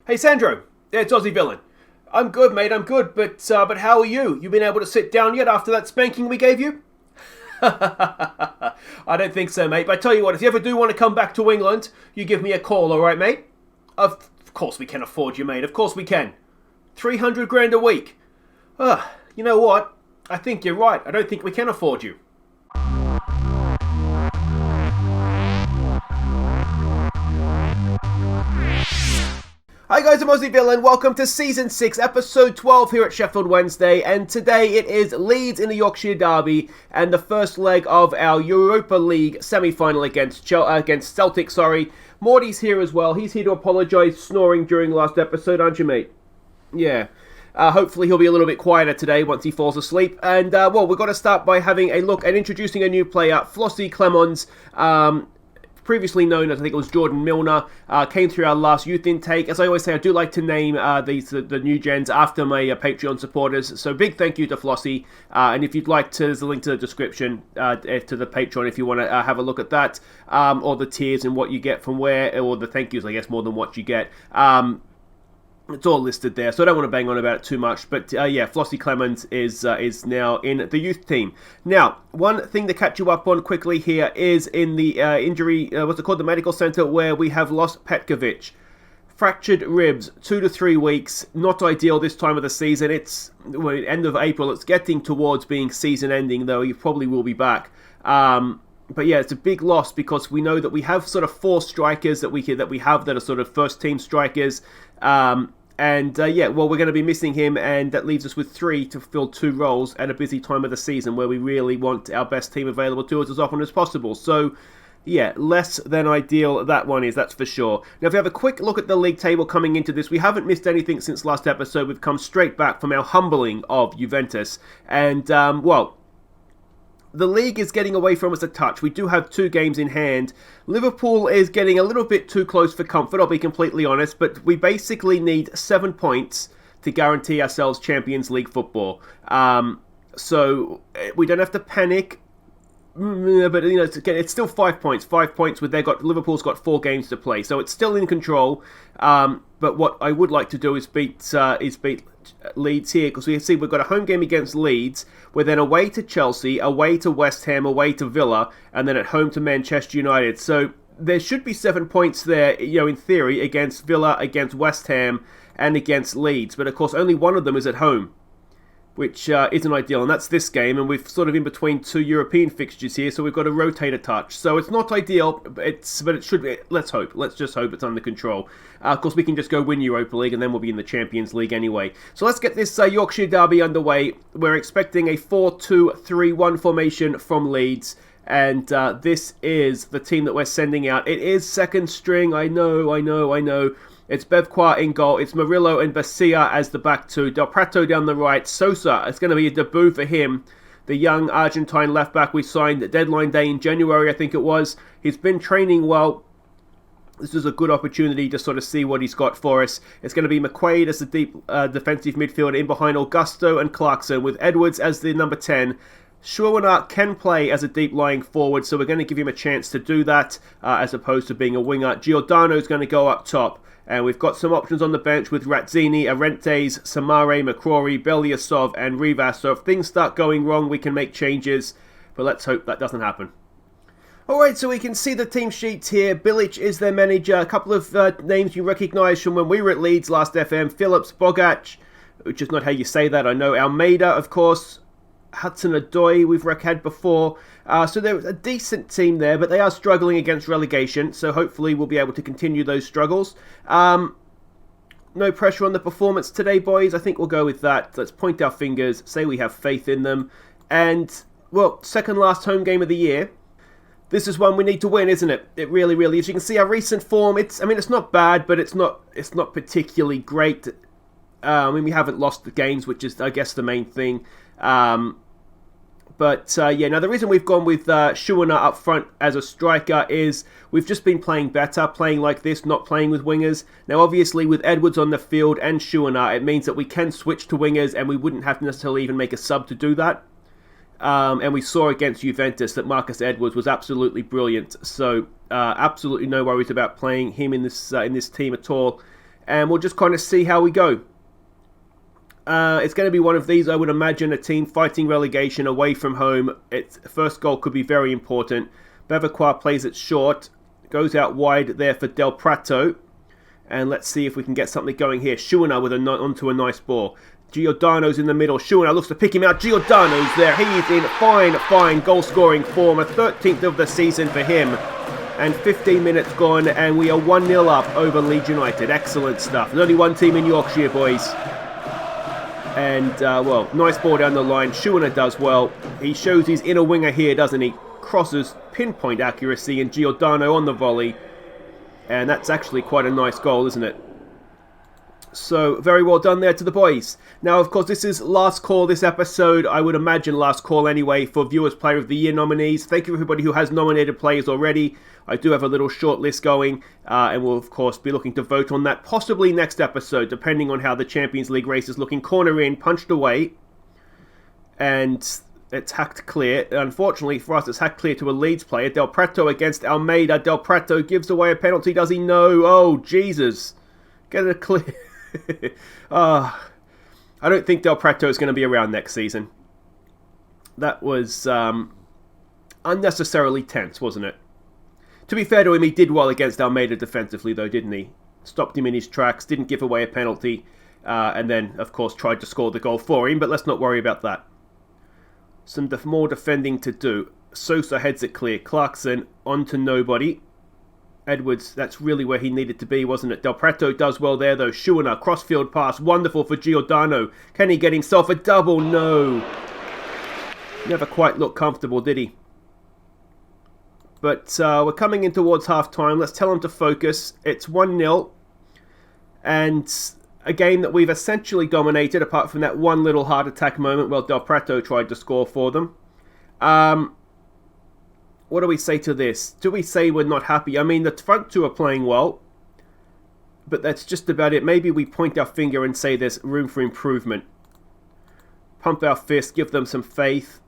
Hey Sandro, it's Aussie Villain. I'm good, mate, I'm good, but how are you? You been able to sit down yet after that spanking we gave you? I don't think so, mate, but I tell you what, if you ever do want to come back to England, you give me a call, alright, mate? Of course we can afford you, mate, of course we can. 300 grand a week. You know what? I think you're right, I don't think we can afford you. Hi guys, I'm Aussie Villain. Welcome to Season 6, Episode 12 here at Sheffield Wednesday. And today it is Leeds in the Yorkshire Derby and the first leg of our Europa League Semi-Final against Celtic. Morty's here as well. He's here to apologise, snoring during last episode, aren't you, mate? Yeah. Hopefully he'll be a little bit quieter today once he falls asleep. And, we've got to start by having a look and introducing a new player, Flossie Clemons. Previously known as, I think it was Jordan Milner, came through our last youth intake. As I always say, I do like to name the new gens after my Patreon supporters. So big thank you to Flossie. And if you'd like to, there's a link to the description to the Patreon if you want to have a look at that. Or the tiers and what you get from where, or the thank yous, I guess, more than what you get. It's all listed there, so I don't want to bang on about it too much. But Flossie Clemons is now in the youth team. Now, one thing to catch you up on quickly here is in the the medical centre, where we have lost Petkovic. Fractured ribs, 2 to 3 weeks. Not ideal this time of the season. It's end of April. It's getting towards being season ending, though. He probably will be back. But yeah, it's a big loss because we know that we have sort of 4 strikers that we have that are sort of first team strikers. We're going to be missing him, and that leaves us with 3 to fill 2 roles at a busy time of the season where we really want our best team available to us as often as possible. So, yeah, less than ideal that one is, that's for sure. Now, if we have a quick look at the league table coming into this, we haven't missed anything since last episode. We've come straight back from our humbling of Juventus. And, the league is getting away from us a touch. We do have 2 games in hand. Liverpool is getting a little bit too close for comfort, I'll be completely honest, but we basically need 7 points to guarantee ourselves Champions League football. So we don't have to panic, but it's still 5 points. 5 points with Liverpool's got 4 games to play, so it's still in control. But what I would like to do is beat Leeds here, because we see we've got a home game against Leeds. We're then away to Chelsea, away to West Ham, away to Villa, and then at home to Manchester United. So there should be 7 points there, in theory, against Villa, against West Ham, and against Leeds. But of course, only one of them is at home, which isn't ideal, and that's this game, and we've sort of in between 2 European fixtures here, so we've got to rotate a touch. So it's not ideal, but it should be. Let's just hope it's under control. Of course, we can just go win Europa League, and then we'll be in the Champions League anyway. So let's get this Yorkshire Derby underway. We're expecting a 4-2-3-1 formation from Leeds, and this is the team that we're sending out. It is second string, I know. It's Bevquar in goal. It's Murillo and Basia as the back 2. Del Prato down the right. Sosa, it's going to be a debut for him. The young Argentine left-back we signed at deadline day in January, I think it was. He's been training well. This is a good opportunity to sort of see what he's got for us. It's going to be McQuaid as the deep defensive midfielder in behind Augusto and Clarkson, with Edwards as the number 10. Schwirner can play as a deep lying forward, so we're going to give him a chance to do that as opposed to being a winger. Giordano's going to go up top. And we've got some options on the bench with Razzini, Arentes, Samare, McCrory, Belyasov, and Rivas. So if things start going wrong, we can make changes. But let's hope that doesn't happen. Alright, so we can see the team sheets here. Bilic is their manager. A couple of names you recognise from when we were at Leeds last FM. Phillips, Bogac, which is not how you say that, I know. Almeida, of course. Hudson-Odoi we've had before. So they're a decent team there, but they are struggling against relegation, so hopefully we'll be able to continue those struggles. No pressure on the performance today, boys. I think we'll go with that. Let's point our fingers, say we have faith in them. And, second last home game of the year. This is one we need to win, isn't it? It really, really is. You can see our recent form. It's not bad, but it's not particularly great. We haven't lost the games, which is, I guess, the main thing. Now the reason we've gone with Schwirner up front as a striker is we've just been playing better, playing like this, not playing with wingers. Now, obviously, with Edwards on the field and Schwirner, it means that we can switch to wingers and we wouldn't have to necessarily even make a sub to do that. And we saw against Juventus that Marcus Edwards was absolutely brilliant. So, absolutely no worries about playing him in this team at all. and we'll just kind of see how we go. It's going to be one of these, I would imagine, a team fighting relegation away from home. Its first goal could be very important. Bevilacqua plays it short, goes out wide there for Del Prato, and let's see if we can get something going here. Schuena with onto a nice ball. Giordano's in the middle. Schuena looks to pick him out. Giordano's there. He's in fine goal-scoring form. A 13th of the season for him. And 15 minutes gone, and we are 1-0 up over Leeds United. Excellent stuff. There's only one team in Yorkshire, boys. And, well, nice ball down the line. Schuena does well. He shows his inner winger here, doesn't he? Crosses pinpoint accuracy, and Giordano on the volley. And that's actually quite a nice goal, isn't it? So, very well done there to the boys. Now, of course, this is last call this episode. I would imagine last call anyway for Viewers Player of the Year nominees. Thank you everybody who has nominated players already. I do have a little short list going, and we'll, of course, be looking to vote on that possibly next episode, depending on how the Champions League race is looking. Corner in, punched away, and it's hacked clear. Unfortunately for us, it's hacked clear to a Leeds player. Del Prato against Almeida. Del Prato gives away a penalty. Does he? No. Oh, Jesus. Get it clear. I don't think Del Prato is going to be around next season. That was unnecessarily tense, wasn't it? To be fair to him, he did well against Almeida defensively, though, didn't he? Stopped him in his tracks, didn't give away a penalty, and then, of course, tried to score the goal for him, but let's not worry about that. Some more defending to do. Sosa heads it clear. Clarkson onto nobody. Edwards, that's really where he needed to be, wasn't it? Del Prato does well there, though. Schuena, crossfield pass, wonderful for Giordano. Can he get himself a double? No. Never quite looked comfortable, did he? But we're coming in towards half-time. Let's tell him to focus. It's 1-0. And a game that we've essentially dominated, apart from that one little heart attack moment where Del Prato tried to score for them. What do we say to this? Do we say we're not happy? I mean, the front two are playing well, but that's just about it. Maybe we point our finger and say there's room for improvement. Pump our fist, give them some faith.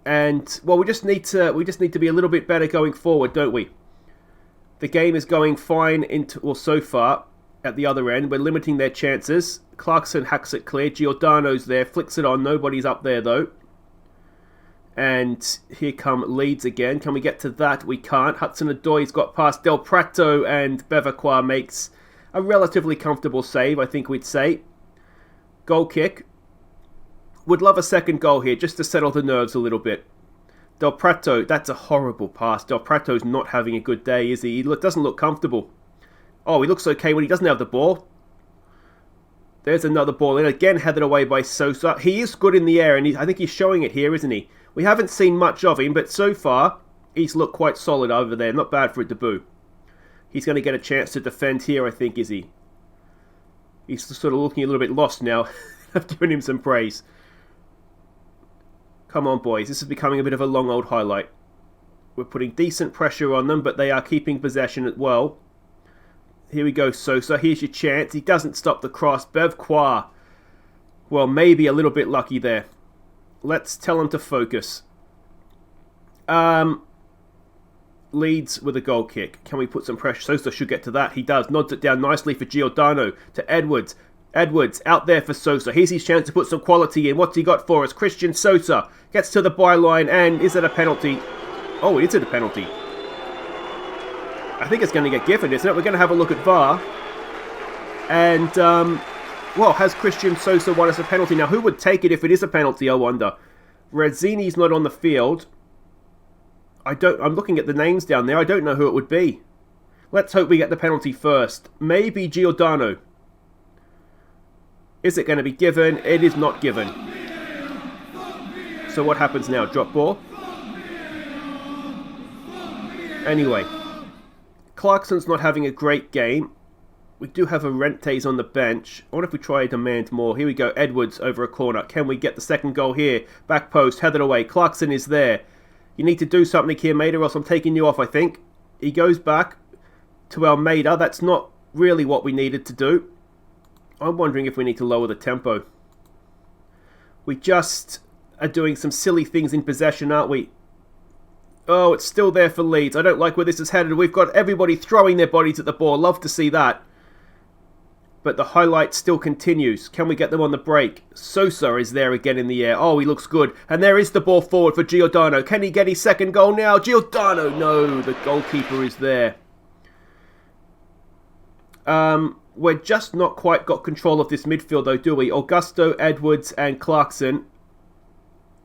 And, well, we just need to be a little bit better going forward, don't we? The game is going fine so far at the other end. We're limiting their chances. Clarkson hacks it clear. Giordano's there, flicks it on. Nobody's up there, though. And here come Leeds again. Can we get to that? We can't. Hudson-Odoi's got past Del Prato, and Bevilacqua makes a relatively comfortable save, I think we'd say. Goal kick. Would love a second goal here, just to settle the nerves a little bit. Del Prato, that's a horrible pass. Del Prato's not having a good day, is he? He doesn't look comfortable. Oh, he looks okay when he doesn't have the ball. There's another ball in. Again, headed away by Sosa. He is good in the air, and I think he's showing it here, isn't he? We haven't seen much of him, but so far, he's looked quite solid over there. Not bad for a debut. He's going to get a chance to defend here, I think, is he? He's sort of looking a little bit lost now. I've given him some praise. Come on, boys. This is becoming a bit of a long old highlight. We're putting decent pressure on them, but they are keeping possession as well. Here we go, Sosa. Here's your chance. He doesn't stop the cross. Bevilacqua. Well, maybe a little bit lucky there. Let's tell him to focus. Leeds with a goal kick. Can we put some pressure? Sosa should get to that. He does. Nods it down nicely for Giordano to Edwards. Edwards out there for Sosa. Here's his chance to put some quality in. What's he got for us? Christian Sosa gets to the byline, and is it a penalty? Oh, is it a penalty? I think it's going to get given, isn't it? We're going to have a look at VAR. And, well, has Christian Sosa won us a penalty? Now, who would take it if it is a penalty, I wonder? Rezzini's not on the field. I'm looking at the names down there. I don't know who it would be. Let's hope we get the penalty first. Maybe Giordano. Is it going to be given? It is not given. So what happens now? Drop ball? Anyway. Clarkson's not having a great game. We do have Arentes on the bench. I wonder if we try to demand more. Here we go. Edwards over a corner. Can we get the second goal here? Back post. Headed away. Clarkson is there. You need to do something here, mate, or else I'm taking you off, I think. He goes back to Almeida. That's not really what we needed to do. I'm wondering if we need to lower the tempo. We just are doing some silly things in possession, aren't we? Oh, it's still there for Leeds. I don't like where this is headed. We've got everybody throwing their bodies at the ball. Love to see that. But the highlight still continues. Can we get them on the break? Sosa is there again in the air. Oh, he looks good. And there is the ball forward for Giordano. Can he get his second goal now? Giordano, no, the goalkeeper is there. We're just not quite got control of this midfield though, do we? Augusto, Edwards and Clarkson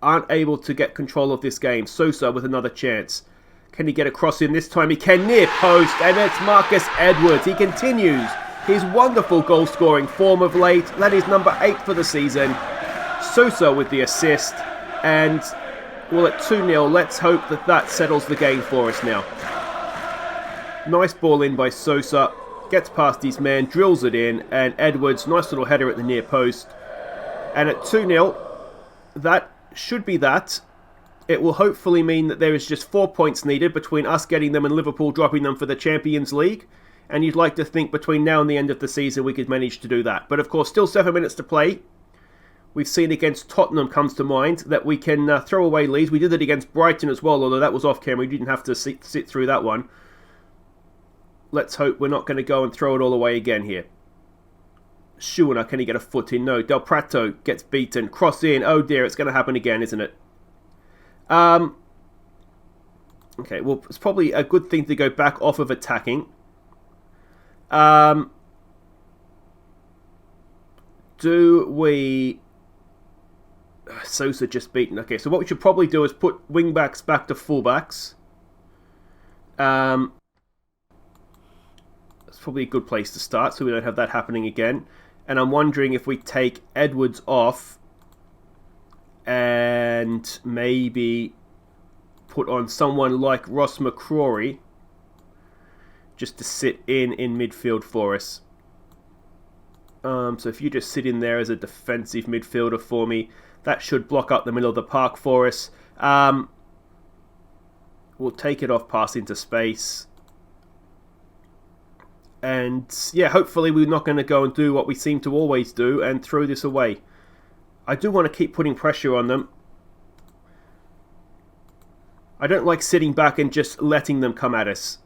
aren't able to get control of this game. Sosa with another chance. Can he get a cross in this time? He can, near post, and it's Marcus Edwards. He continues his wonderful goal-scoring form of late. That is number 8 for the season. Sosa with the assist, and well, at 2-0, let's hope that that settles the game for us now. Nice ball in by Sosa. Gets past his man, drills it in, and Edwards, nice little header at the near post. And at 2-0, that should be that. It will hopefully mean that there is just 4 points needed between us getting them and Liverpool dropping them for the Champions League. And you'd like to think between now and the end of the season we could manage to do that. But of course, still 7 minutes to play. We've seen against Tottenham comes to mind that we can throw away leads. We did it against Brighton as well, although that was off camera. We didn't have to sit through that one. Let's hope we're not going to go and throw it all away again here. Schuena, can he get a foot in? No. Del Prato gets beaten. Cross in. Oh dear, it's going to happen again, isn't it? Okay, well, it's probably a good thing to go back off of attacking. Do we... Sosa just beaten. Okay, so what we should probably do is put wing-backs back to full-backs. That's probably a good place to start, so we don't have that happening again. And I'm wondering if we take Edwards off and maybe put on someone like Ross McCrory just to sit in midfield for us. So if you just sit in there as a defensive midfielder for me, that should block up the middle of the park for us. We'll take it off, pass into space. And yeah, hopefully we're not going to go and do what we seem to always do and throw this away. I do want to keep putting pressure on them. I don't like sitting back and just letting them come at us.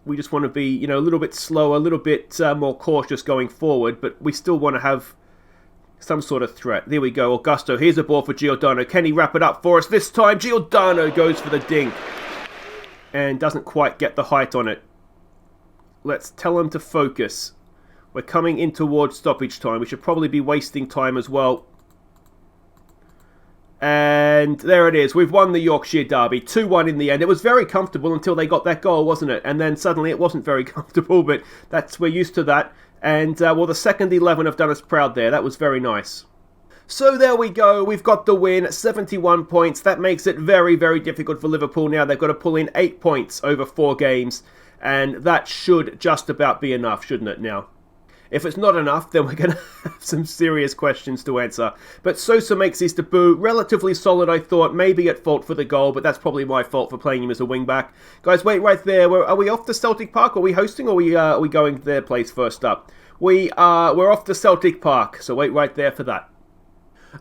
We just want to be, you know, a little bit slower, a little bit more cautious going forward, but we still want to have some sort of threat. There we go, Augusto. Here's a ball for Giordano. Can he wrap it up for us this time? Giordano goes for the dink and doesn't quite get the height on it. Let's tell him to focus. We're coming in towards stoppage time. We should probably be wasting time as well. And there it is. We've won the Yorkshire Derby. 2-1 in the end. It was very comfortable until they got that goal, wasn't it? And then suddenly it wasn't very comfortable, but we're used to that. And, well, the second 11 have done us proud there. That was very nice. So there we go. We've got the win. 71 points. That makes it very, very difficult for Liverpool now. They've got to pull in 8 points over 4 games. And that should just about be enough, shouldn't it, now? If it's not enough, then we're going to have some serious questions to answer. But Sosa makes his debut. Relatively solid, I thought. Maybe at fault for the goal, but that's probably my fault for playing him as a wing-back. Guys, wait right there. Are we off to Celtic Park? Are we hosting, or are we going to their place first up? We're off to Celtic Park, so wait right there for that.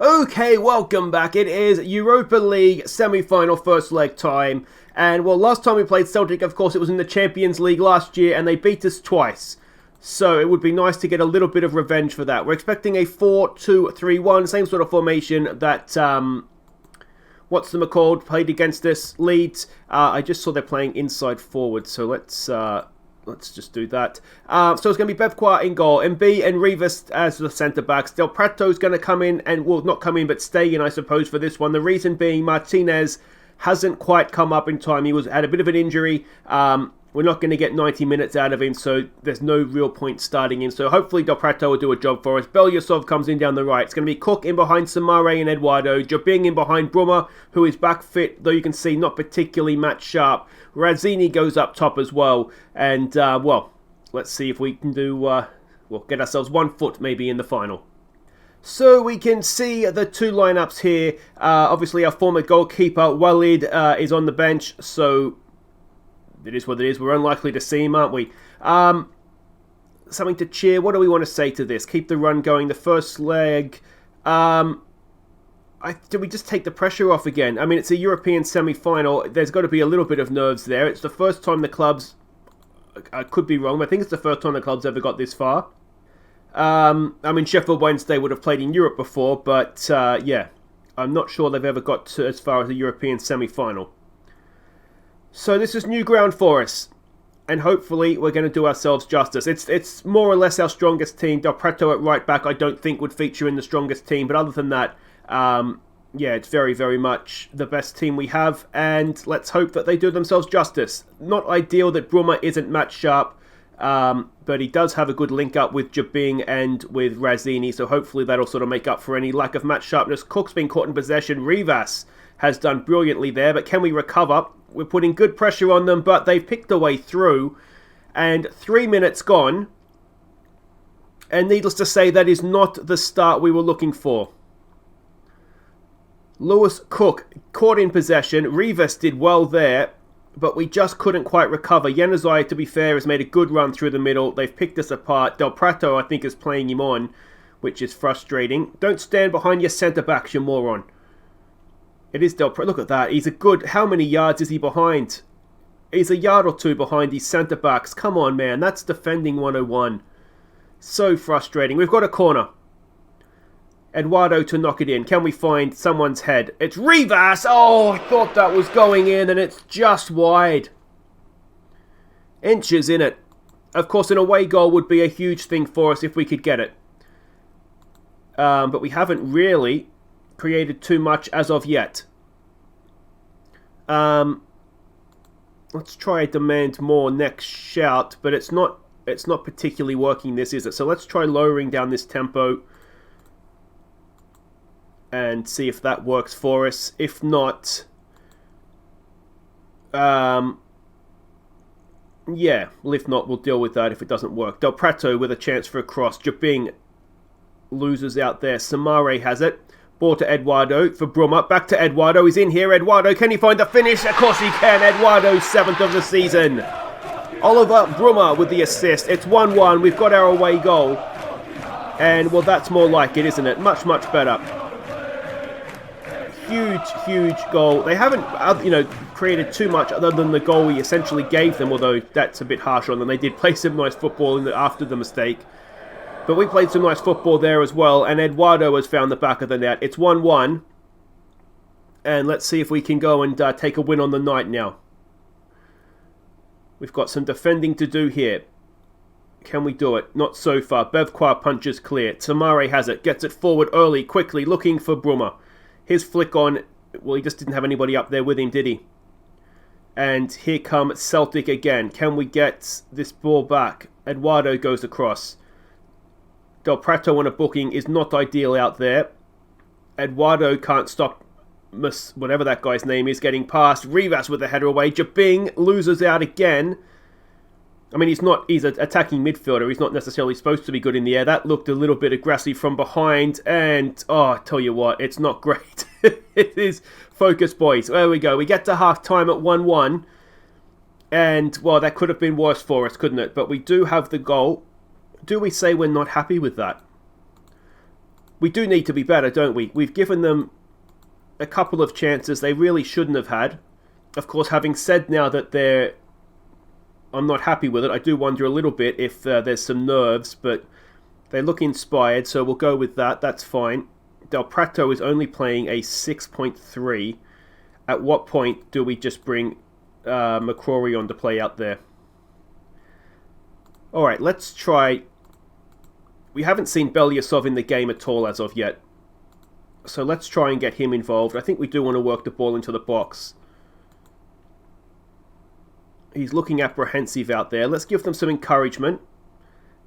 Okay, welcome back. It is Europa League Semi-Final first leg time. And, well, last time we played Celtic, of course, it was in the Champions League last year, and they beat us twice. So it would be nice to get a little bit of revenge for that. We're expecting a 4-2-3-1, same sort of formation that, what's them called, played against us, Leeds. I just saw they're playing inside forward, so let's just do that. So it's going to be Bevquar in goal, Mb and Rivas as the centre-backs. Del Prato's going to come in, and well, not come in, but stay in, I suppose, for this one. The reason being Martinez hasn't quite come up in time. He had a bit of an injury. We're not going to get 90 minutes out of him, so there's no real point starting him. So hopefully Del Prato will do a job for us. Belyasov comes in down the right. It's going to be Cook in behind Samare and Eduardo. Jobing in behind Brummer, who is back fit, though you can see not particularly match sharp. Razzini goes up top as well. And, well, let's see if we can get ourselves 1 foot maybe in the final. So we can see the 2 lineups here. Obviously, our former goalkeeper, Walid, is on the bench, so it is what it is. We're unlikely to see him, aren't we? Something to cheer. What do we want to say to this? Keep the run going. The first leg. Do we just take the pressure off again? I mean, it's a European semi-final. There's got to be a little bit of nerves there. It's the first time the clubs... I could be wrong, but I think it's the first time the club's ever got this far. I mean, Sheffield Wednesday would have played in Europe before, but yeah, I'm not sure they've ever got to as far as the European semi-final. So this is new ground for us, and hopefully we're going to do ourselves justice. It's more or less our strongest team. Del Prato at right back I don't think would feature in the strongest team, but other than that, yeah, it's very, very much the best team we have, and let's hope that they do themselves justice. Not ideal that Brummer isn't match sharp, but he does have a good link up with Jabing and with Razzini, so hopefully that'll sort of make up for any lack of match sharpness. Cook's been caught in possession. Rivas has done brilliantly there, but can we recover? We're putting good pressure on them, but they've picked their way through, and 3 minutes gone, and needless to say, that is not the start we were looking for. Lewis Cook caught in possession. Rivas did well there, but we just couldn't quite recover. Januzaj, to be fair, has made a good run through the middle. They've picked us apart. Del Prato, I think, is playing him on, which is frustrating. Don't stand behind your centre-backs, you moron. It is Del Prato. Look at that. He's a good... How many yards is he behind? He's a yard or two behind his centre-backs. Come on, man. That's defending 101. So frustrating. We've got a corner. Eduardo to knock it in. Can we find someone's head? It's Rivas! Oh, I thought that was going in, and it's just wide. Inches in it. Of course, an away goal would be a huge thing for us if we could get it. But we haven't really created too much as of yet. Let's try demand more next shout, but it's not particularly working, this, is it? So let's try lowering down this tempo and see if that works for us. If not, yeah, well, if not, we'll deal with that if it doesn't work. Del Prato with a chance for a cross. Jabing loses out there. Samare has it. Ball to Eduardo for Brummer. Back to Eduardo. He's in here. Eduardo, can he find the finish? Of course he can. Eduardo's 7th of the season. Oliver Brummer with the assist. It's 1-1. We've got our away goal. And, well, that's more like it, isn't it? Much, much better. Huge goal. They haven't, created too much other than the goal we essentially gave them, although that's a bit harsh on them. They did play some nice football after the mistake. But we played some nice football there as well, and Eduardo has found the back of the net. It's 1-1. And let's see if we can go and take a win on the night now. We've got some defending to do here. Can we do it? Not so far. Bevquar punches clear. Samare has it. Gets it forward early, quickly, looking for Brummer. His flick on, well, he just didn't have anybody up there with him, did he? And here come Celtic again. Can we get this ball back? Eduardo goes across. Del Prato on a booking is not ideal out there. Eduardo can't stop whatever that guy's name is getting past. Rivas with the header away. Jabing loses out again. I mean, he's an attacking midfielder. He's not necessarily supposed to be good in the air. That looked a little bit aggressive from behind. And, oh, I tell you what, it's not great. It is focus, boys. There we go. We get to half-time at 1-1. And, well, that could have been worse for us, couldn't it? But we do have the goal. Do we say we're not happy with that? We do need to be better, don't we? We've given them a couple of chances they really shouldn't have had. Of course, having said now that I'm not happy with it. I do wonder a little bit if there's some nerves, but they look inspired, so we'll go with that. That's fine. Del Prato is only playing a 6.3. At what point do we just bring McCrory on to play out there? Alright, let's try... We haven't seen Belyasov in the game at all as of yet. So let's try and get him involved. I think we do want to work the ball into the box. He's looking apprehensive out there. Let's give them some encouragement.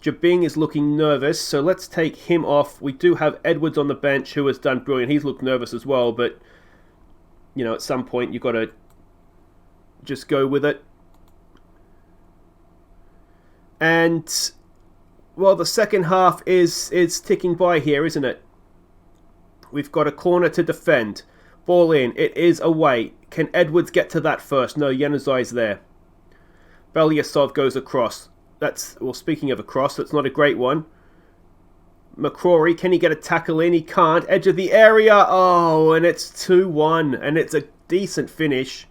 Jabing is looking nervous, so let's take him off. We do have Edwards on the bench who has done brilliant. He's looked nervous as well, but, at some point you've got to just go with it. And, well, the second half is ticking by here, isn't it? We've got a corner to defend. Ball in. It is away. Can Edwards get to that first? No, Januzaj's there. Belyasov goes across. Well, speaking of a cross, that's not a great one. McCrory, can he get a tackle in? He can't. Edge of the area. Oh, and it's 2-1. And it's a decent finish.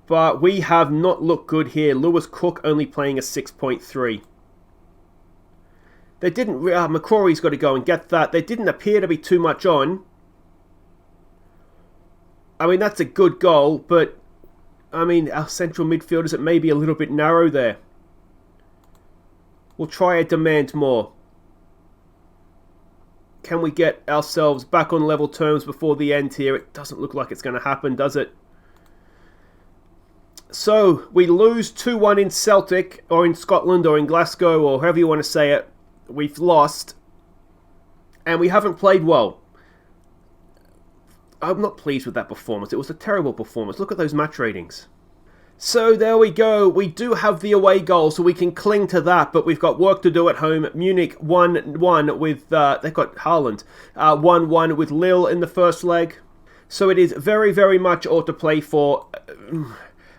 But we have not looked good here. Lewis Cook only playing a 6.3. They didn't... McCrory's got to go and get that. They didn't appear to be too much on. I mean, that's a good goal, but... I mean, our central midfielders, it may be a little bit narrow there. We'll try and demand more. Can we get ourselves back on level terms before the end here? It doesn't look like it's going to happen, does it? So, we lose 2-1 in Celtic, or in Scotland, or in Glasgow, or however you want to say it. We've lost. And we haven't played well. I'm not pleased with that performance. It was a terrible performance. Look at those match ratings. So there we go. We do have the away goal, so we can cling to that, but we've got work to do at home. Munich 1-1 with, they've got Haaland, 1-1 with Lille in the first leg. So it is very, very much all to play for.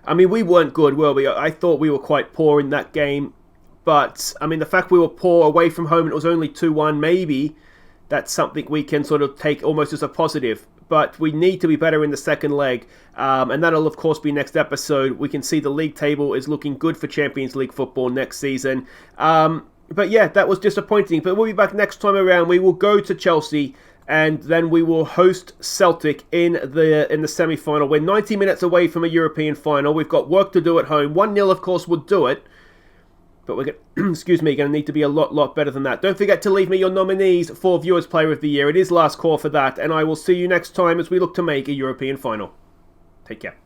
I mean, we weren't good, were we? I thought we were quite poor in that game. But, I mean, the fact we were poor away from home and it was only 2-1, maybe that's something we can sort of take almost as a positive. But we need to be better in the second leg. And that'll, of course, be next episode. We can see the league table is looking good for Champions League football next season. But yeah, that was disappointing. But we'll be back next time around. We will go to Chelsea. And then we will host Celtic in the semi-final. We're 90 minutes away from a European final. We've got work to do at home. 1-0, of course, would do it. But we're going to need to be a lot better than that. Don't forget to leave me your nominees for Viewers Player of the Year. It is last call for that. And I will see you next time as we look to make a European final. Take care.